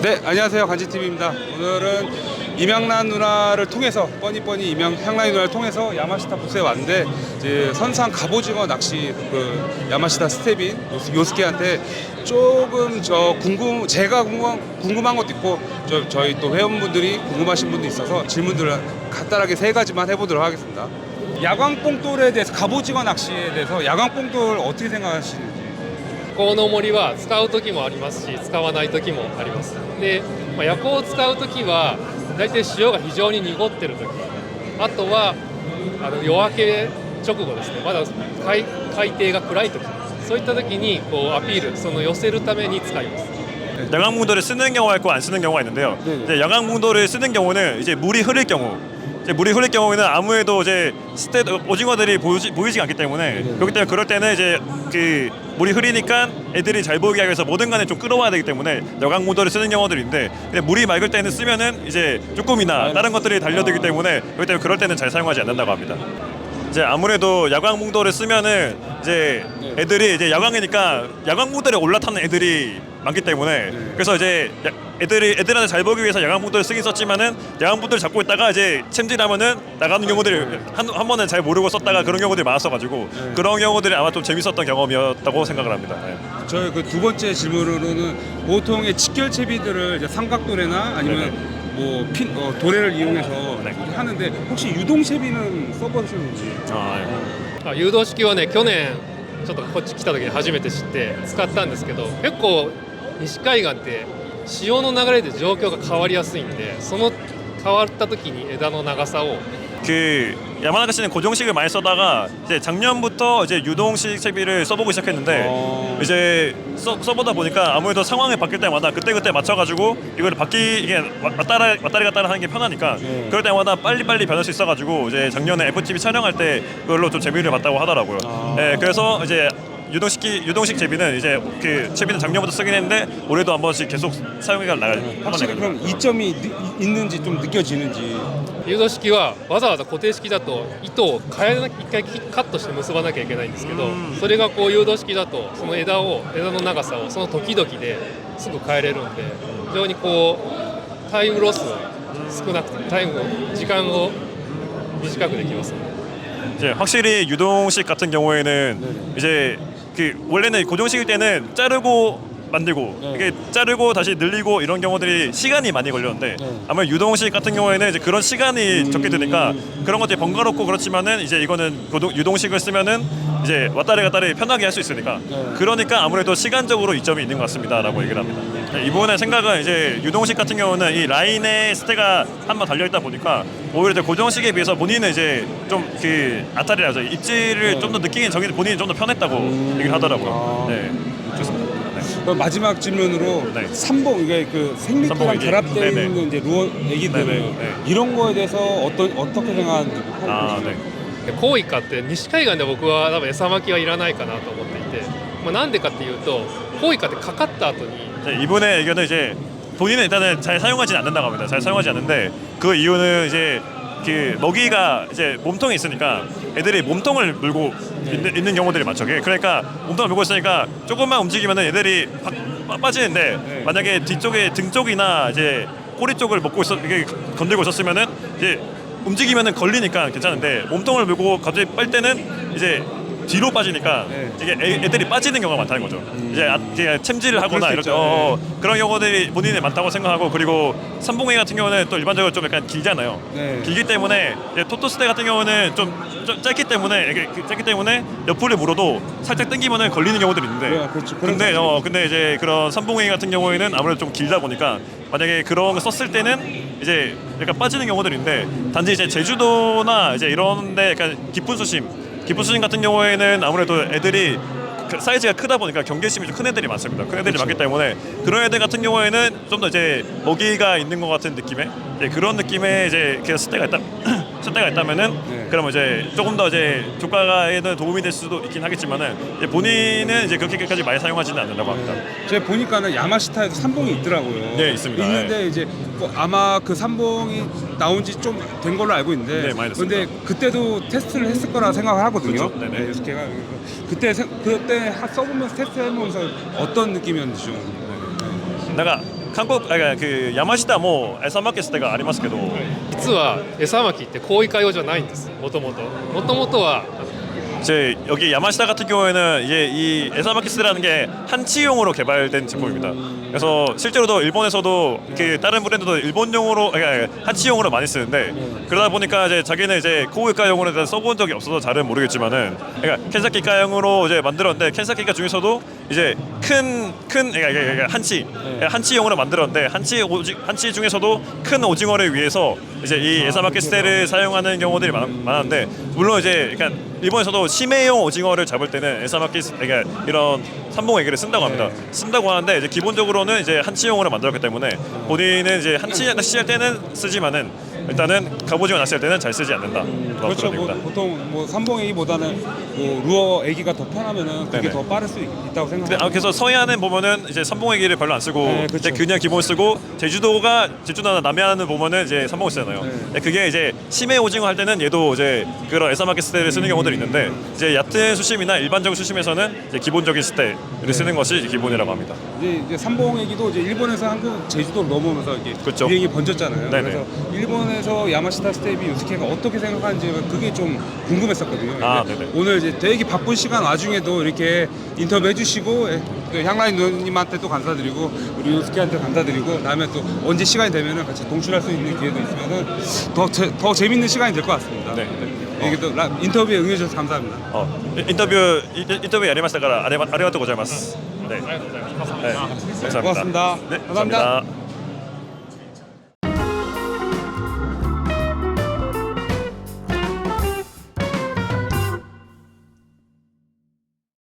네, 안녕하세요. 간지TV입니다. 오늘은 임양란 누나를 통해서 뻔히뻔히 임양란 누나를 통해서 야마시타 부스에 왔는데 이제 선상 갑오징어 낚시 그 야마시타 스텝인 요스케한테 조금 제가 궁금한 것도 있고 저희 또 회원분들이 궁금하신 분도 있어서 질문들을 간단하게 세 가지만 해보도록 하겠습니다. 야광뽕돌에 대해서 갑오징어 낚시에 대해서 야광뽕돌 어떻게 생각하시는지? この森は使う時もありますし使わない時もありますで、夜光を使う時は大体潮が非常に濁ってる時、あとは夜明け直後ですね、まだ海底が暗い時、そういった時にこうアピール、その寄せるために使います。 야광봉돌을 쓰는 경우가 있고 안 쓰는 경우가 있는데요. 이제 야광봉돌을 쓰는 경우는 이제 물이 흐를 경우, 물이 흐를 경우에는 아무래도 이제 오징어들이 보이지 않기 때문에 그렇기 때문에 그럴 때는 이제 그 물이 흐리니까 애들이 잘 보이게 하기 위해서 뭐든 간에 좀 끌어와야 되기 때문에 야광봉돌을 쓰는 경우들이 있는데, 근데 물이 맑을 때는 쓰면은 이제 쭈꾸미나 다른 것들이 달려들기 때문에 그렇기 때문에 그럴 때는 잘 사용하지 않는다고 합니다. 이제 아무래도 야광봉돌을 쓰면은 이제 애들이 이제 야광이니까 야광봉돌에 올라타는 애들이 많기 때문에 그래서 이제 애들한테 잘 보기 위해서 야광봉돌을 쓰긴 썼지만은 야광봉돌을 잡고 있다가 이제 챔질하면은 나가는 경우들이 한 번은 잘 모르고 썼다가 그런 경우들이 많았어가지고 그런 경우들이 아마 좀 재밌었던 경험이었다고 생각을 합니다. 저희 그 두 번째 질문으로는 보통의 직결채비들을 이제 삼각도래나 아니면 뭐 도래를 이용해서 하는데 혹시 유동채비는 써보셨는지? 誘導式はね、去年ちょっとこっち来た時に初めて知って使ったんですけど、結構西海岸って潮の流れで状況が変わりやすいんで、その変わった時に枝の長さを그 야마나가시는 고정식을 많이 쓰다가 이제 작년부터 이제 유동식 채비를 써보고 시작했는데 이제 써보다 보니까 아무래도 상황이 바뀔 때마다 그때 맞춰가지고 이거를 이게 왔다리 갔다리 하는 게 편하니까 그럴 때마다 빨리 변할 수 있어가지고 이제 작년에 FTV 촬영할 때 그걸로 좀 재미를 봤다고 하더라고요. 그래서 이제 유동식 채비는 이제 그 채비는 작년부터 쓰긴 했는데 올해도 한 번씩 계속 사용해가 나가요. 확실히 그럼 이점이 있는지 좀 느껴지는지. 誘導式はわざわざ固定式だと糸を一回カットして結ばなきゃいけないんですけど、それがこう誘導式だとその枝の長さをその時々ですぐ変えれるんで、非常にこうタイムロスが少なくて時間を短くできます。 이제 확실히 유동식 같은 경우에는 이제 그 원래는 고정식일 때는 자르고 만들고 이게 자르고 다시 늘리고 이런 경우들이 시간이 많이 걸렸는데 아마 유동식 같은 경우에는 이제 그런 시간이 적게 드니까 그런 것들이 번거롭고 그렇지만은 이제 이거는 유동식을 쓰면은 이제 왔다리 갔다리 편하게 할 수 있으니까 그러니까 아무래도 시간적으로 이점이 있는 것 같습니다라고 얘기를 합니다. 이번에 생각은 이제 유동식 같은 경우는 이 라인에 스테가 한번 달려 있다 보니까 오히려 이제 고정식에 비해서 본인은 이제 좀 그 아타리라서 입질을 좀 더 느끼는 본인이 좀 더 편했다고 얘기를 하더라고요. 네, 좋습니다. 그럼 마지막 질문으로 삼봉 이게 그 생미끼랑 결합되어 있는 이제 루어 애기들 이런 거에 대해서 어떻게 생각하는지. コウイカって西海岸で僕は多分餌巻きはいらないかなと思っていて、なんでかっていうとコウイカってかかった後に 이분의 의견은 이제 본인은 일단은 잘 사용하지 않는다고 합니다. 잘 사용하지 않는데 그 이유는 이제 그 먹이가 이제 몸통에 있으니까 애들이 몸통을 물고 있는 경우들이 많죠. 그러니까 몸통을 물고 있으니까 조금만 움직이면은 애들이 빠지는데 만약에 뒤쪽에 등 쪽이나 이제 꼬리 쪽을 이게 건들고 있었으면은 이제 움직이면은 걸리니까 괜찮은데 몸통을 물고 갑자기 빨 때는 이제 뒤로 빠지니까 이게 애들이 빠지는 경우가 많다는 거죠. 이제 챔질을 하거나 이런 그런 경우들이 본인이 많다고 생각하고, 그리고 삼봉이 같은 경우는 또 일반적으로 좀 약간 길잖아요. 길기 때문에 토토스테 같은 경우는 좀 짧기 때문에 옆으로 물어도 살짝 당기면은 걸리는 경우들이 있는데 근데 이제 그런 삼봉이 같은 경우에는 아무래도 좀 길다 보니까 만약에 그런 거 썼을 때는 이제 약간 빠지는 경우들이 있는데, 단지 이제 제주도나 이제 이런데 약간 깊은 수심 같은 경우에는 아무래도 애들이 사이즈가 크다 보니까 경계심이 좀 큰 애들이 많습니다. 큰 애들이 많기 때문에 그런 애들 같은 경우에는 좀 더 이제 먹이가 있는 것 같은 느낌의 그런 느낌의 이제 스테가 있다면은 그러면 이제 조금 더 이제 조과에는 도움이 될 수도 있긴 하겠지만은 본인은 이제 그렇게까지 많이 사용하지는 않는다고 합니다. 제가 보니까는 야마시타에도 삼봉이 있더라고요. 네, 있습니다. 있는데 이제 아마 그 삼봉이 나온 지 좀 된 걸로 알고 있는데 근데 그때도 테스트를 했을 거라 생각을 하거든요. 그렇죠. 요스케가 그때 써보면서 테스트해보면서 어떤 느낌이었는지 좀. なんか 한국 그 야마시타も餌まきステがありますけど、実は餌まきって交易用じゃないんです。もともとは 이제 여기 야마시타 같은 경우에는 이제 이 에사마키스라는 게 한치용으로 개발된 제품입니다. 그래서 실제로도 일본에서도 그 다른 브랜드도 일본용으로 한치용으로 많이 쓰는데 그러다 보니까 이제 자기는 이제 고유가용으로 대해서 써본 적이 없어서 잘은 모르겠지만은 그러니까 켄사키가용으로 이제 만들었는데 켄사키가 중에서도 이제 큰 한치용으로 만들었는데 한치 중에서도 큰 오징어를 위해서 이제 이 에사마키스테를 사용하는 경우들이 많았는데 물론 이제 그러니까 일본에서도 심해용 오징어를 잡을 때는 에사마키스 그러니까 이런 삼봉에기를 쓴다고 합니다. 쓴다고 하는데 이제 기본적으로는 이제 한치용으로 만들었기 때문에 본인은 이제 한치 낚시할 때는 쓰지만은 일단은 갑오징어 낚시할 때는 잘 쓰지 않는다. 그렇죠. 뭐, 보통 뭐 삼봉애기보다는 뭐 루어 애기가 더 편하면은 그게 네네. 더 빠를 수 있다고 생각합니다. 그래서 서해안은 보면은 이제 삼봉애기를 별로 안 쓰고 네, 그렇죠. 이제 그냥 기본 쓰고 제주도나 남해안을 보면은 이제 삼봉을 쓰잖아요. 네. 그게 이제 심해 오징어 할 때는 얘도 이제 그런 에사마키스테를 쓰는 경우들이 있는데 이제 얕은 수심이나 일반적인 수심에서는 이제 기본적인 스테를 쓰는 것이 이제 기본이라고 합니다. 이제 삼봉애기도 이제 일본에서 한국 제주도로 넘어오면서 이게 그렇죠. 유행이 번졌잖아요. 네네. 그래서 일본에서 야마시타 스테이비 유스케가 어떻게 생각하는지 그게 좀 궁금했었거든요. 아, 근데 네네. 오늘 이제 되게 바쁜 시간 와중에도 이렇게 인터뷰 해주시고 또 향라인 누님한테도 감사드리고 우리 유스케한테 감사드리고 다음에 또 언제 시간이 되면은 같이 동출할 수 있는 기회도 있으면은 더 재밌는 시간이 될 것 같습니다. 네. 이게 또 인터뷰에 응해주셔서 감사합니다. 인터뷰 やりましたからありがとうございます。 네. 네. 감사합니다. 고맙습니다. 네, 감사합니다. 감사합니다.